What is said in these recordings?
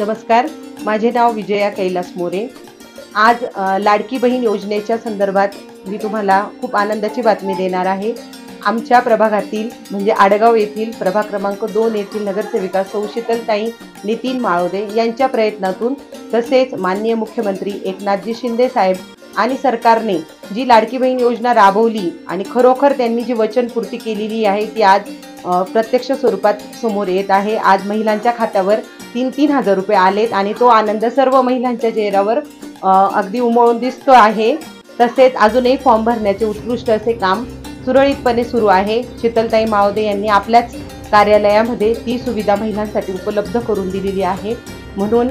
नमस्कार, माझे नाव विजया कैलास मोरे। आज लाडकी बहीण योजनेच्या संदर्भात मी तुम्हाला खूप आनंदाची बातमी देणार आहे। आमच्या प्रभागातील म्हणजे आडगाव येथील प्रभाग क्रमांक 2 येथील नगरसेविका सौ शीतलताई नितीन माळोदे यांच्या प्रयत्नातून तसेच माननीय मुख्यमंत्री एकनाथजी शिंदे साहेब आणि सरकारने जी लाडकी बहीण योजना राबवली आणि खरोखर त्यांनी जी वचनपूर्ती केलेली आहे ती आज प्रत्यक्ष स्वरूपात समोर येत आहे। आज महिलांच्या खात्यावर 3-3 हजार रुपये आलेत आणि तो आनंद सर्व महिलांच्या चेहऱ्यावर अगदी उमळून दिसतो आहे। तसेच अजूनही फॉर्म भरण्याचे उत्कृष्ट असे काम सुरळीतपणे सुरू आहे। शीतलताई माळोदे यांनी आपल्याच कार्यालयामध्ये ती सुविधा महिलांसाठी उपलब्ध करून दिलेली आहे। म्हणून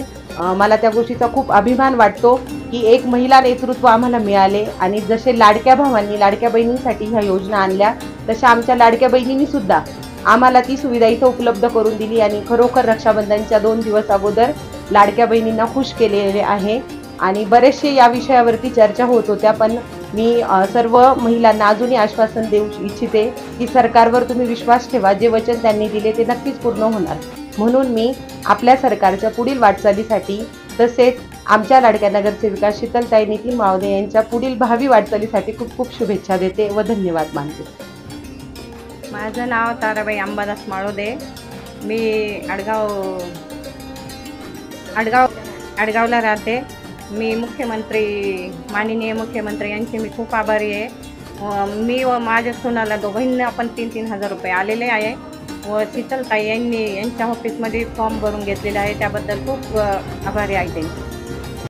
मला त्या गोष्टीचा खूप अभिमान वाटतो की एक महिला नेतृत्व आम्हाला मिळाले आणि जसे लाडक्या भावांनी लाडक्या बहिणींसाठी ह्या योजना आणल्या तशा आमच्या लाडक्या बहिणींनी सुद्धा आम्हाला ती सुविधा इथं उपलब्ध करून दिली आणि खरोखर रक्षाबंधनच्या 2 दिवस अगोदर लाडक्या बहिणींना खुश केलेले आहे। आणि बरेचसे या विषयावरती चर्चा होत होत्या, पण मी सर्व महिलांना अजूनही आश्वासन देऊ इच्छिते की सरकारवर तुम्ही विश्वास ठेवा, जे वचन त्यांनी दिले ते नक्कीच पूर्ण होणार। म्हणून मी आपल्या सरकारच्या पुढील वाटचालीसाठी तसेच आमच्या लाडक्या नगरसेविका शीतलताई नितीन माळोदे यांच्या पुढील भावी वाटचालीसाठी खूप खूप शुभेच्छा देते व धन्यवाद मानते। माझं नाव ताराबाई अंबादास माळोदे। मी आडगावला राहते। मी माननीय मुख्यमंत्री यांचे मी खूप आभारी आहे। मी व माझ्या सुनाला दोघांना पण 3-3 हजार रुपये आलेले आहे व शीतलताई यांनी यांच्या ऑफिसमध्ये फॉर्म भरून घेतलेला आहे, त्याबद्दल खूप आभारी आहे त्यांची।